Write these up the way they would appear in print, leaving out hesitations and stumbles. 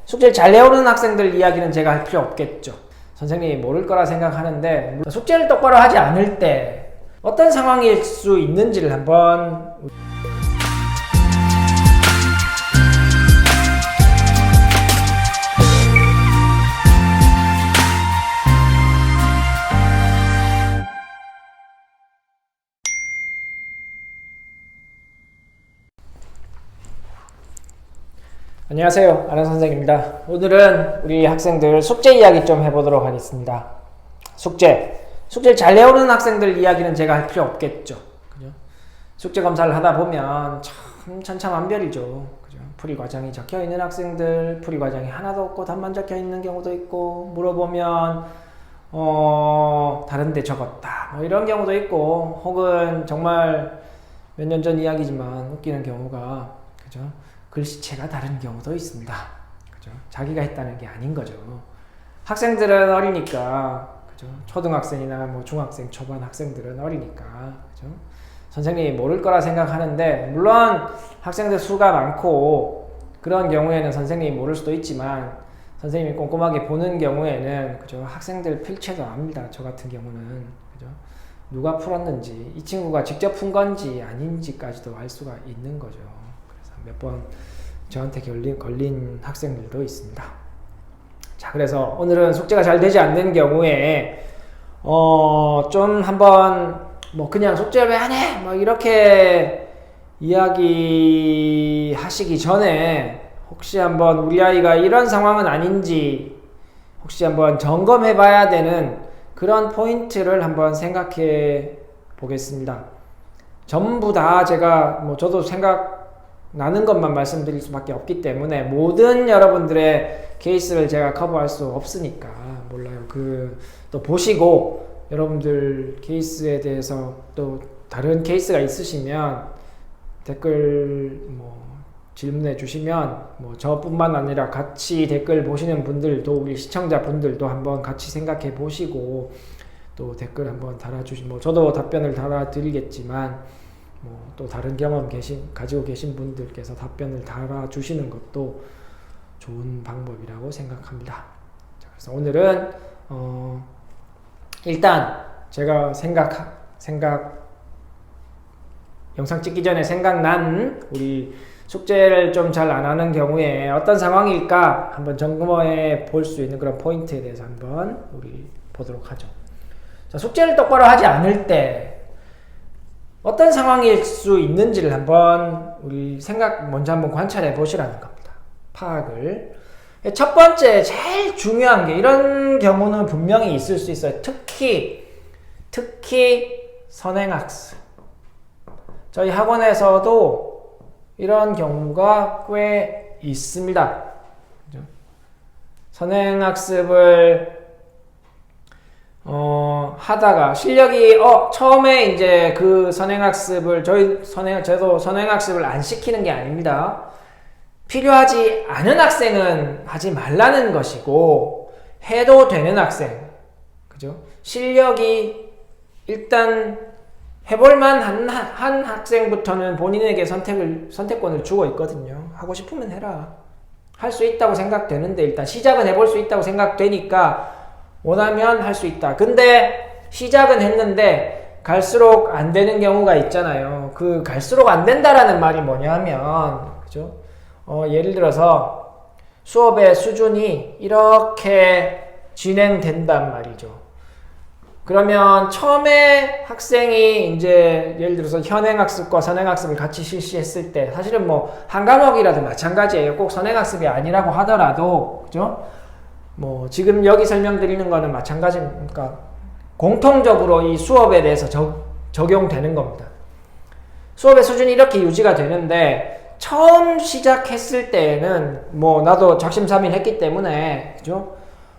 숙제를 잘 내오는 학생들 이야기는 제가 할 필요 없겠죠. 선생님이 모를 거라 생각하는데, 물론 숙제를 똑바로 하지 않을 때 어떤 상황일 수 있는지를 한번 안녕하세요, 아는 선생입니다. 오늘은 우리 학생들 숙제 이야기 좀 해보도록 하겠습니다. 숙제를 잘 내오는 학생들 이야기는 제가 할 필요 없겠죠. 그죠? 숙제 검사를 하다 보면 참 천차만별이죠. 그죠? 풀이 과정이 적혀 있는 학생들, 풀이 과정이 하나도 없고 답만 적혀 있는 경우도 있고, 물어보면 다른데 적었다, 뭐 이런 경우도 있고, 혹은 정말 몇 년 전 이야기지만 웃기는 경우가, 그죠? 글씨체가 다른 경우도 있습니다. 그죠? 자기가 했다는 게 아닌 거죠. 학생들은 어리니까, 그죠? 초등학생이나 뭐 중학생 초반 학생들은 어리니까, 그죠? 선생님이 모를 거라 생각하는데, 물론 학생들 수가 많고 그런 경우에는 선생님이 모를 수도 있지만, 선생님이 꼼꼼하게 보는 경우에는, 그죠? 학생들 필체도 압니다. 저 같은 경우는, 그죠? 누가 풀었는지, 이 친구가 직접 푼 건지 아닌지까지도 알 수가 있는 거죠. 몇 번 저한테 걸린 학생들도 있습니다. 자, 그래서 오늘은 숙제가 잘 되지 않는 경우에 좀 한번 뭐 그냥 숙제 왜 안 해? 뭐 이렇게 이야기 하시기 전에 혹시 한번 우리 아이가 이런 상황은 아닌지 혹시 한번 점검해 봐야 되는 그런 포인트를 한번 생각해 보겠습니다. 전부 다 제가 뭐 저도 나는 것만 말씀드릴 수밖에 없기 때문에 모든 여러분들의 케이스를 제가 커버할 수 없으니까 몰라요. 또 보시고 여러분들 케이스에 대해서 또 다른 케이스가 있으시면 댓글 질문해 주시면 저뿐만 아니라 같이 댓글 보시는 분들도, 우리 시청자분들도 한번 같이 생각해 보시고 또 댓글 한번 달아주시면 저도 답변을 달아드리겠지만 또 다른 경험 가지고 계신 분들께서 답변을 달아주시는 것도 좋은 방법이라고 생각합니다. 자, 그래서 오늘은 일단 제가 영상 찍기 전에 생각난 우리 숙제를 좀 잘 안 하는 경우에 어떤 상황일까 한번 점검해 볼 수 있는 그런 포인트에 대해서 한번 우리 보도록 하죠. 자, 숙제를 똑바로 하지 않을 때 어떤 상황일 수 있는지를 한번 우리 먼저 한번 관찰해 보시라는 겁니다. 파악을. 첫 번째, 제일 중요한 게, 이런 경우는 분명히 있을 수 있어요. 특히 선행학습. 저희 학원에서도 이런 경우가 꽤 있습니다. 그죠? 선행학습을 하다가 실력이 처음에 이제 그 선행학습을 저도 선행학습을 안 시키는 게 아닙니다. 필요하지 않은 학생은 하지 말라는 것이고, 해도 되는 학생, 그죠? 실력이 일단 해볼만 한 학생부터는 본인에게 선택권을 주고 있거든요. 하고 싶으면 해라. 할 수 있다고 생각되는데, 일단 시작은 해볼 수 있다고 생각되니까 원하면 할 수 있다. 근데 시작은 했는데 갈수록 안 되는 경우가 있잖아요. 그 갈수록 안 된다라는 말이 뭐냐면, 그죠? 예를 들어서 수업의 수준이 이렇게 진행된단 말이죠. 그러면 처음에 학생이 이제 예를 들어서 현행학습과 선행학습을 같이 실시했을 때, 사실은 한 과목이라도 마찬가지예요. 꼭 선행학습이 아니라고 하더라도, 그죠? 지금 여기 설명드리는 거는 마찬가지니까 공통적으로 이 수업에 대해서 적용되는 겁니다. 수업의 수준이 이렇게 유지가 되는데, 처음 시작했을 때에는 나도 작심삼일 했기 때문에, 그죠?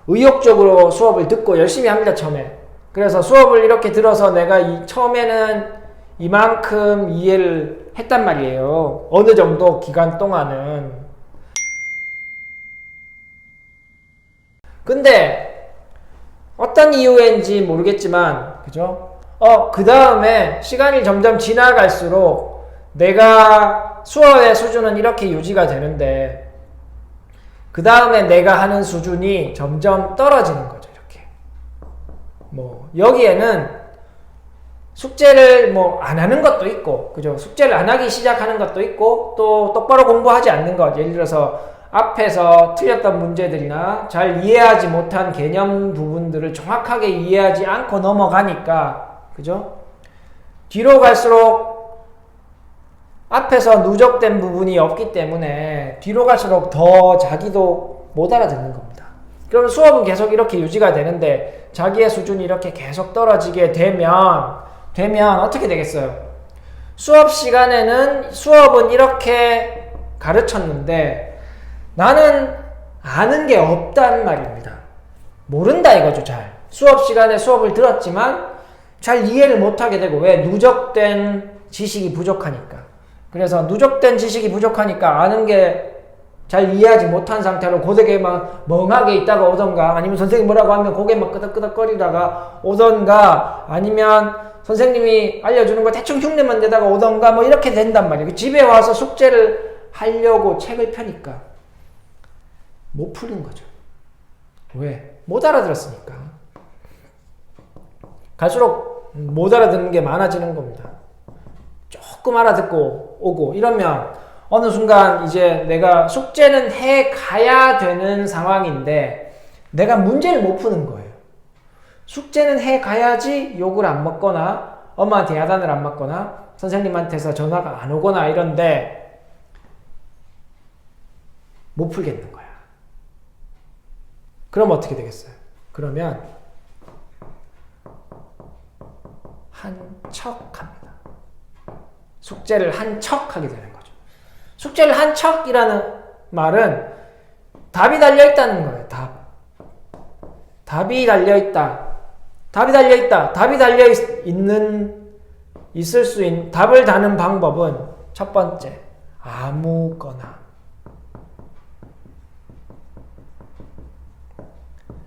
의욕적으로 수업을 듣고 열심히 합니다, 처음에. 그래서 수업을 이렇게 들어서 내가 처음에는 이만큼 이해를 했단 말이에요. 어느 정도 기간 동안은. 근데 어떤 이유인지 모르겠지만, 그죠? 그 다음에 시간이 점점 지나갈수록 내가 수업의 수준은 이렇게 유지가 되는데, 그 다음에 내가 하는 수준이 점점 떨어지는 거죠. 이렇게. 뭐 여기에는 숙제를 뭐 안 하는 것도 있고, 그죠? 숙제를 안 하기 시작하는 것도 있고, 또 똑바로 공부하지 않는 것. 예를 들어서 앞에서 틀렸던 문제들이나 잘 이해하지 못한 개념 부분들을 정확하게 이해하지 않고 넘어가니까, 그죠? 뒤로 갈수록 앞에서 누적된 부분이 없기 때문에 뒤로 갈수록 더 자기도 못 알아듣는 겁니다. 그럼 수업은 계속 이렇게 유지가 되는데 자기의 수준이 이렇게 계속 떨어지게 되면 어떻게 되겠어요? 수업 시간에는 수업은 이렇게 가르쳤는데 나는 아는 게 없단 말입니다. 모른다 이거죠. 잘 수업 시간에 수업을 들었지만 잘 이해를 못하게 되고, 왜? 누적된 지식이 부족하니까. 그래서 누적된 지식이 부족하니까 아는 게 잘 이해하지 못한 상태로 고되게 막 멍하게 있다가 오던가, 아니면 선생님 뭐라고 하면 고개 막 끄덕끄덕거리다가 오던가, 아니면 선생님이 알려주는 거 대충 흉내만 내다가 오던가, 뭐 이렇게 된단 말이에요. 집에 와서 숙제를 하려고 책을 펴니까 못 푸는 거죠. 왜? 못 알아들었으니까. 갈수록 못 알아듣는 게 많아지는 겁니다. 조금 알아듣고 오고 이러면 어느 순간 이제 내가 숙제는 해 가야 되는 상황인데 내가 문제를 못 푸는 거예요. 숙제는 해 가야지 욕을 안 먹거나 엄마한테 야단을 안 맞거나 선생님한테서 전화가 안 오거나 이런데 못 풀겠는 거야. 그럼 어떻게 되겠어요? 그러면 한 척 합니다. 숙제를 한 척 하게 되는 거죠. 숙제를 한 척이라는 말은 답이 달려있다는 거예요. 답이 달려있다. 답이 달려있다. 답이 있을 수 있는, 답을 다는 방법은 첫 번째, 아무거나.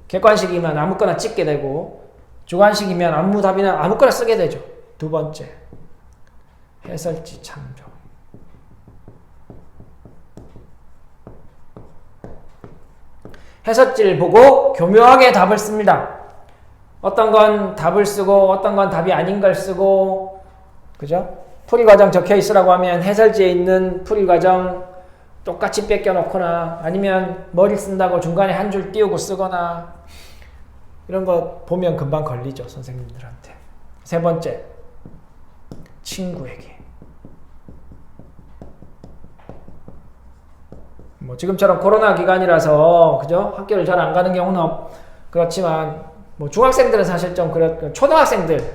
객관식이면 아무거나 찍게 되고, 주관식이면 아무 답이나 아무거나 쓰게 되죠. 두 번째, 해설지 참조. 해설지를 보고 교묘하게 답을 씁니다. 어떤 건 답을 쓰고 어떤 건 답이 아닌 걸 쓰고, 그죠? 풀이과정 적혀 있으라고 하면 해설지에 있는 풀이과정 똑같이 뺏겨 놓거나, 아니면 머리 쓴다고 중간에 한 줄 띄우고 쓰거나, 이런 거 보면 금방 걸리죠, 선생님들한테. 세 번째, 친구에게. 뭐 지금처럼 코로나 기간이라서, 그죠? 학교를 잘 안 가는 경우는 그렇지만, 뭐 중학생들은 사실 좀 초등학생들,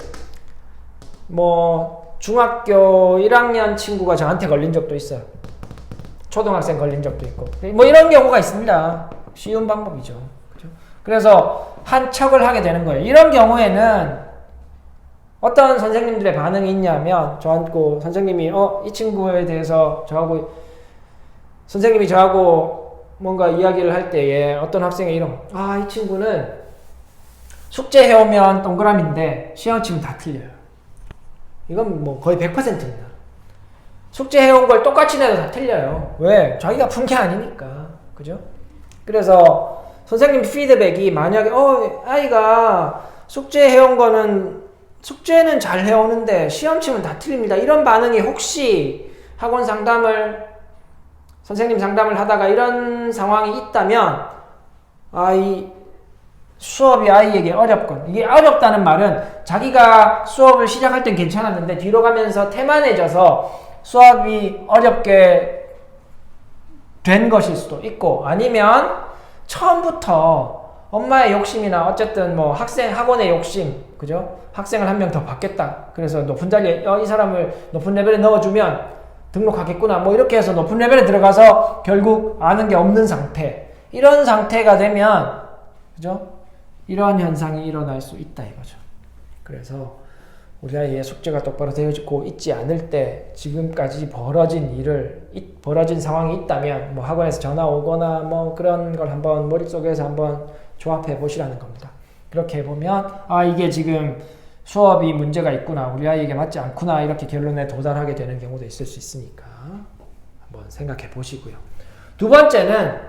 뭐 중학교 1학년 친구가 저한테 걸린 적도 있어요. 초등학생 걸린 적도 있고, 뭐 이런 경우가 있습니다. 쉬운 방법이죠. 그죠? 그래서 한 척을 하게 되는 거예요. 이런 경우에는 어떤 선생님들의 반응이 있냐면, 저하고 선생님이 이 친구에 대해서 선생님이 저하고 뭔가 이야기를 할 때에 어떤 학생의 이름, 이 친구는 숙제 해오면 동그라미인데 시험 치면 다 틀려요. 이건 뭐 거의 100%입니다. 숙제 해온 걸 똑같이 내도 다 틀려요. 왜? 자기가 푼 게 아니니까. 그죠? 그래서 선생님 피드백이 만약에 아이가 숙제 해온 거는, 숙제는 잘 해오는데 시험 치면 다 틀립니다, 이런 반응이 혹시 선생님 상담을 하다가 이런 상황이 있다면, 이 수업이 아이에게 어렵건, 이게 어렵다는 말은 자기가 수업을 시작할 땐 괜찮았는데 뒤로 가면서 태만해져서 수업이 어렵게 된 것일 수도 있고, 아니면 처음부터 엄마의 욕심이나 어쨌든 뭐 학원의 욕심, 그죠? 학생을 한 명 더 받겠다. 그래서 높은 자리에 이 사람을 높은 레벨에 넣어주면 등록하겠구나, 뭐 이렇게 해서 높은 레벨에 들어가서 결국 아는 게 없는 상태, 이런 상태가 되면, 그죠? 이러한 현상이 일어날 수 있다 이거죠. 그래서 우리 아이의 숙제가 똑바로 되어지고 있지 않을 때 지금까지 벌어진 상황이 있다면, 뭐 학원에서 전화 오거나 뭐 그런 걸 한번 머릿속에서 한번 조합해 보시라는 겁니다. 그렇게 해보면 이게 지금 수업이 문제가 있구나, 우리 아이에게 맞지 않구나, 이렇게 결론에 도달하게 되는 경우도 있을 수 있으니까 한번 생각해 보시고요. 두 번째는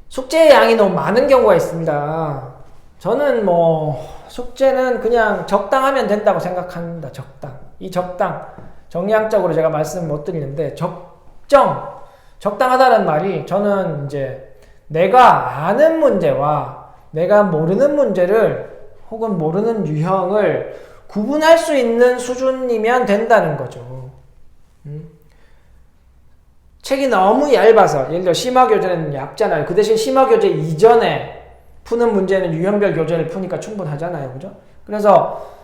숙제의 양이 너무 많은 경우가 있습니다. 저는 뭐 숙제는 그냥 적당하면 된다고 생각합니다. 이 적당 정량적으로 제가 말씀 못 드리는데 적당하다는 말이 저는 이제 내가 아는 문제와 내가 모르는 문제를 혹은 모르는 유형을 구분할 수 있는 수준이면 된다는 거죠. 책이 너무 얇아서 예를 들어 심화교재는 얇잖아요. 그 대신 심화교재 이전에 푸는 문제는 유형별 교재를 푸니까 충분하잖아요. 그죠? 그래서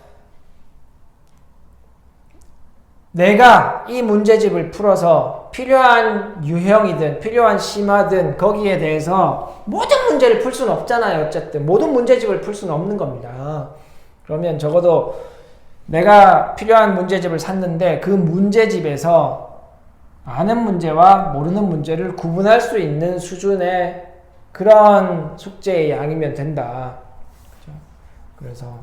내가 이 문제집을 풀어서 필요한 유형이든 필요한 심화든 거기에 대해서 모든 문제를 풀 수는 없잖아요. 어쨌든 모든 문제집을 풀 수는 없는 겁니다. 그러면 적어도 내가 필요한 문제집을 샀는데 그 문제집에서 아는 문제와 모르는 문제를 구분할 수 있는 수준의 그런 숙제의 양이면 된다. 그렇죠? 그래서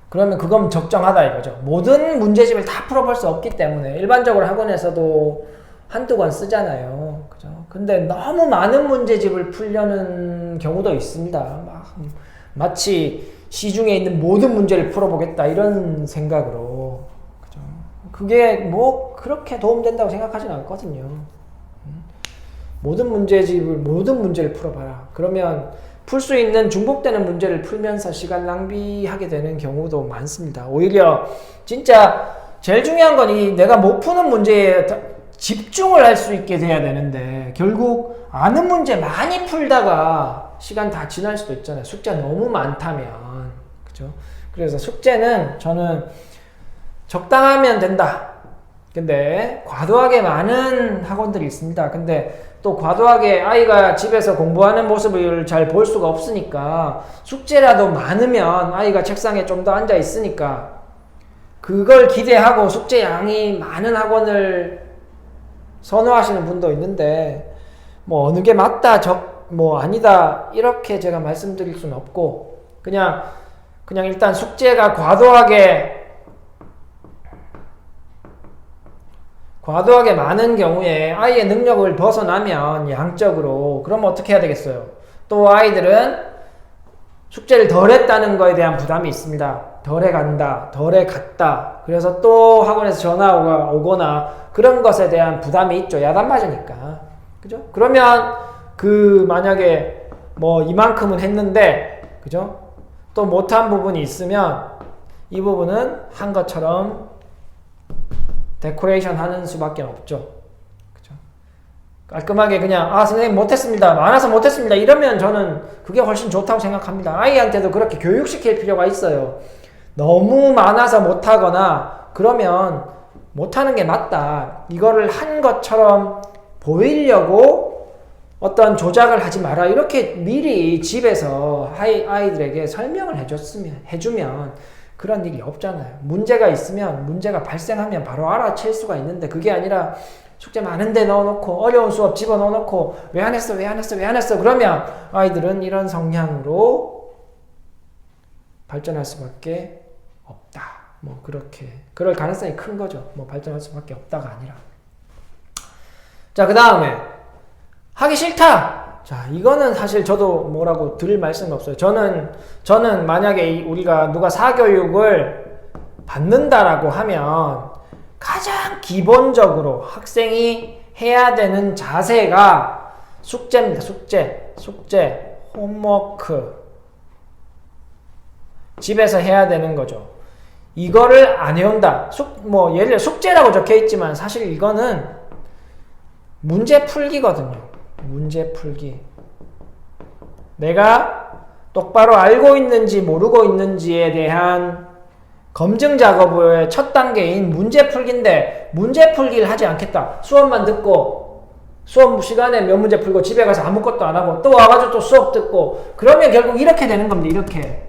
그러면 그건 적정하다 이거죠. 모든 문제집을 다 풀어볼 수 없기 때문에 일반적으로 학원에서도 한두 권 쓰잖아요. 그죠? 근데 너무 많은 문제집을 풀려는 경우도 있습니다. 마치 시중에 있는 모든 문제를 풀어보겠다 이런 생각으로. 그죠? 그게 뭐 그렇게 도움된다고 생각하지는 않거든요. 모든 문제를 풀어봐라. 그러면 풀 수 있는 중복되는 문제를 풀면서 시간 낭비하게 되는 경우도 많습니다. 오히려 진짜 제일 중요한 건 내가 못 푸는 문제에 집중을 할 수 있게 돼야 되는데 결국 아는 문제 많이 풀다가 시간 다 지날 수도 있잖아요. 숙제가 너무 많다면. 그죠? 그래서 숙제는 저는 적당하면 된다. 근데 과도하게 많은 학원들이 있습니다. 근데 또 과도하게 아이가 집에서 공부하는 모습을 잘 볼 수가 없으니까 숙제라도 많으면 아이가 책상에 좀 더 앉아 있으니까 그걸 기대하고 숙제 양이 많은 학원을 선호하시는 분도 있는데 뭐 어느 게 맞다 뭐 아니다 이렇게 제가 말씀드릴 수는 없고 그냥 일단 숙제가 과도하게 많은 경우에 아이의 능력을 벗어나면 양적으로 그러면 어떻게 해야 되겠어요? 또 아이들은 숙제를 덜 했다는 거에 대한 부담이 있습니다. 덜 해간다, 덜 해갔다. 그래서 또 학원에서 전화가 오거나 그런 것에 대한 부담이 있죠. 야단 맞으니까. 그죠? 그러면 만약에 뭐 이만큼은 했는데, 그죠? 또 못한 부분이 있으면 이 부분은 한 것처럼 데코레이션 하는 수밖에 없죠. 그죠? 깔끔하게 그냥 선생님 못했습니다. 많아서 못했습니다. 이러면 저는 그게 훨씬 좋다고 생각합니다. 아이한테도 그렇게 교육시킬 필요가 있어요. 너무 많아서 못하거나 그러면 못하는 게 맞다. 이거를 한 것처럼 보이려고 어떤 조작을 하지 마라. 이렇게 미리 집에서 아이들에게 설명을 해주면 그런 일이 없잖아요. 문제가 있으면 문제가 발생하면 바로 알아챌 수가 있는데 그게 아니라 숙제 많은데 넣어놓고 어려운 수업 집어넣어놓고 왜 안 했어 그러면 아이들은 이런 성향으로 발전할 수밖에 없다. 뭐 그럴 가능성이 큰 거죠. 뭐 발전할 수밖에 없다가 아니라. 자, 그 다음에 하기 싫다. 자, 이거는 사실 저도 뭐라고 드릴 말씀이 없어요. 저는 만약에 우리가 누가 사교육을 받는다라고 하면 가장 기본적으로 학생이 해야 되는 자세가 숙제입니다. 숙제, 홈워크. 집에서 해야 되는 거죠. 이거를 안 해온다. 예를 들어 숙제라고 적혀 있지만 사실 이거는 문제 풀기거든요. 문제 풀기. 내가 똑바로 알고 있는지 모르고 있는지에 대한 검증 작업의 첫 단계인 문제 풀기인데 문제 풀기를 하지 않겠다. 수업만 듣고 수업 시간에 몇 문제 풀고 집에 가서 아무것도 안 하고 또 와가지고 또 수업 듣고 그러면 결국 이렇게 되는 겁니다. 이렇게.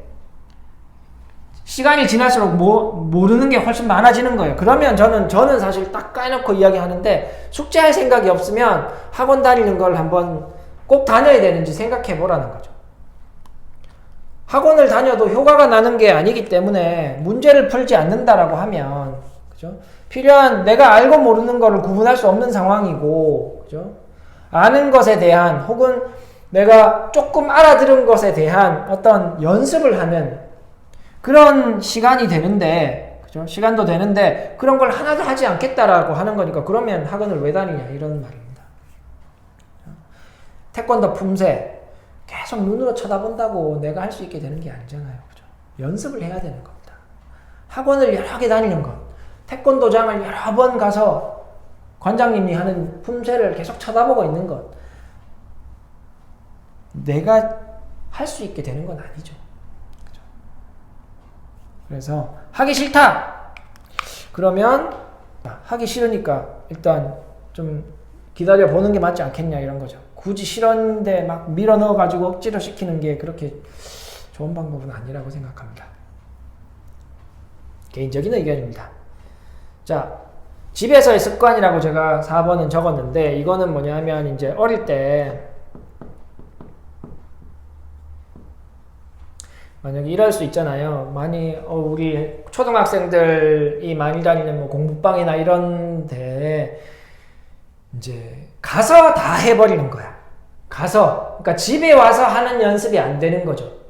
시간이 지날수록 모르는 게 훨씬 많아지는 거예요. 그러면 저는 사실 딱 까놓고 이야기하는데 숙제할 생각이 없으면 학원 다니는 걸 한번 꼭 다녀야 되는지 생각해 보라는 거죠. 학원을 다녀도 효과가 나는 게 아니기 때문에 문제를 풀지 않는다라고 하면 그죠? 필요한 내가 알고 모르는 거를 구분할 수 없는 상황이고 그죠? 아는 것에 대한 혹은 내가 조금 알아들은 것에 대한 어떤 연습을 하는 그런 시간이 되는데, 그죠? 시간도 되는데 그런 걸 하나도 하지 않겠다라고 하는 거니까 그러면 학원을 왜 다니냐 이런 말입니다. 태권도 품새 계속 눈으로 쳐다본다고 내가 할 수 있게 되는 게 아니잖아요. 그죠? 연습을 해야 되는 겁니다. 학원을 여러 개 다니는 것, 태권도장을 여러 번 가서 관장님이 하는 품새를 계속 쳐다보고 있는 것, 내가 할 수 있게 되는 건 아니죠. 그죠? 그래서 하기 싫다! 그러면 하기 싫으니까 일단 좀 기다려 보는 게 맞지 않겠냐 이런 거죠. 굳이 싫었는데 막 밀어 넣어가지고 억지로 시키는 게 그렇게 좋은 방법은 아니라고 생각합니다. 개인적인 의견입니다. 자, 집에서의 습관이라고 제가 4번은 적었는데 이거는 뭐냐면 이제 어릴 때 만약에 이럴 수 있잖아요. 많이 우리 초등학생들이 많이 다니는 뭐 공부방이나 이런데 이제 가서 다 해버리는 거야. 가서 그러니까 집에 와서 하는 연습이 안 되는 거죠.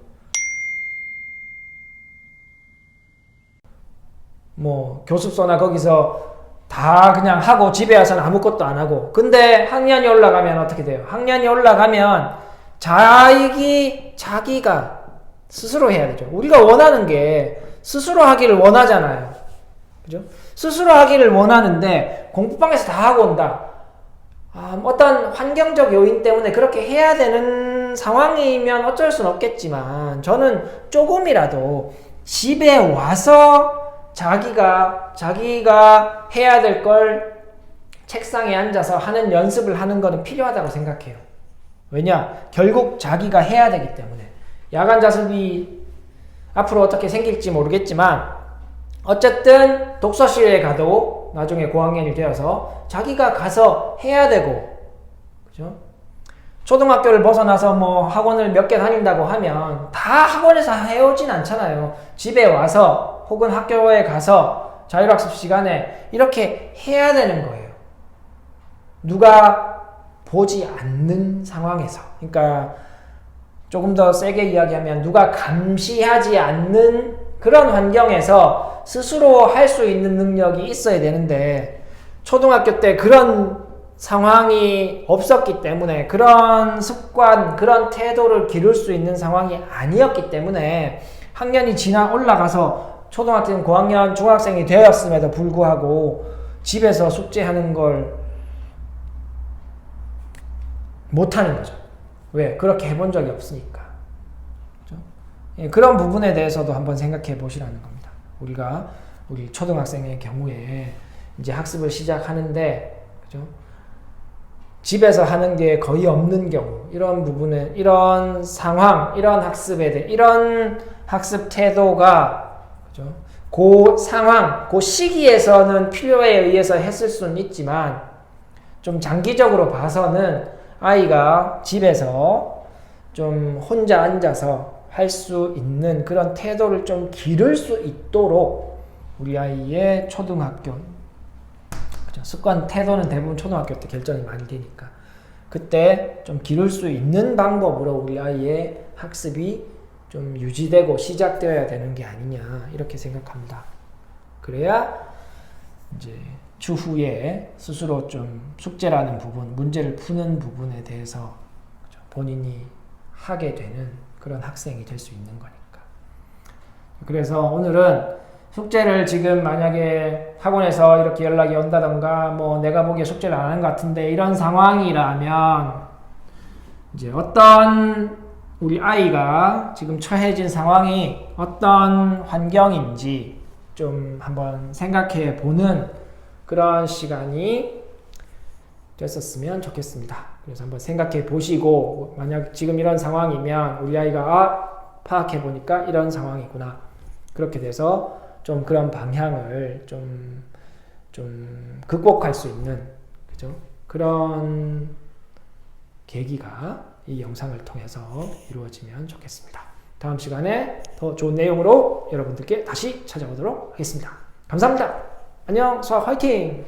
뭐 교습소나 거기서 다 그냥 하고 집에 와서는 아무것도 안 하고. 근데 학년이 올라가면 어떻게 돼요? 학년이 올라가면 자기가 스스로 해야 되죠. 우리가 원하는 게 스스로 하기를 원하잖아요. 그죠? 스스로 하기를 원하는데 공부방에서 다 하고 온다. 어떤 환경적 요인 때문에 그렇게 해야 되는 상황이면 어쩔 수는 없겠지만 저는 조금이라도 집에 와서 자기가 해야 될 걸 책상에 앉아서 하는 연습을 하는 거는 필요하다고 생각해요. 왜냐? 결국 자기가 해야 되기 때문에. 야간 자습이 앞으로 어떻게 생길지 모르겠지만 어쨌든 독서실에 가도 나중에 고학년이 되어서 자기가 가서 해야 되고, 그죠? 초등학교를 벗어나서 뭐 학원을 몇 개 다닌다고 하면 다 학원에서 해오진 않잖아요. 집에 와서 혹은 학교에 가서 자율학습 시간에 이렇게 해야 되는 거예요. 누가 보지 않는 상황에서. 그러니까 조금 더 세게 이야기하면 누가 감시하지 않는 그런 환경에서 스스로 할 수 있는 능력이 있어야 되는데 초등학교 때 그런 상황이 없었기 때문에 그런 습관, 그런 태도를 기를 수 있는 상황이 아니었기 때문에 학년이 지나 올라가서 초등학생, 고학년, 중학생이 되었음에도 불구하고 집에서 숙제하는 걸 못하는 거죠. 왜? 그렇게 해본 적이 없으니까. 그렇죠? 예, 그런 부분에 대해서도 한번 생각해 보시라는 겁니다. 우리 초등학생의 경우에 이제 학습을 시작하는데, 그죠? 집에서 하는 게 거의 없는 경우, 이런 부분에, 이런 상황, 이런 학습에 대해, 이런 학습 태도가, 그죠? 그 상황, 그 시기에서는 필요에 의해서 했을 수는 있지만, 좀 장기적으로 봐서는 아이가 집에서 좀 혼자 앉아서 할 수 있는 그런 태도를 좀 기를 수 있도록 우리 아이의 초등학교, 그죠? 습관 태도는 대부분 초등학교 때 결정이 많이 되니까 그때 좀 기를 수 있는 방법으로 우리 아이의 학습이 좀 유지되고 시작되어야 되는 게 아니냐 이렇게 생각합니다. 그래야 이제 추후에 스스로 좀 숙제라는 부분, 문제를 푸는 부분에 대해서 본인이 하게 되는 그런 학생이 될 수 있는 거니까. 그래서 오늘은 숙제를 지금 만약에 학원에서 이렇게 연락이 온다던가 뭐 내가 보기에 숙제를 안 하는 것 같은데 이런 상황이라면 이제 어떤 우리 아이가 지금 처해진 상황이 어떤 환경인지 좀 한번 생각해 보는 그런 시간이 됐었으면 좋겠습니다. 그래서 한번 생각해 보시고 만약 지금 이런 상황이면 우리 아이가 파악해 보니까 이런 상황이구나. 그렇게 돼서 좀 그런 방향을 좀 극복할 수 있는, 그죠? 그런 계기가 이 영상을 통해서 이루어지면 좋겠습니다. 다음 시간에 더 좋은 내용으로 여러분들께 다시 찾아오도록 하겠습니다. 감사합니다. 안녕, 수학 화이팅!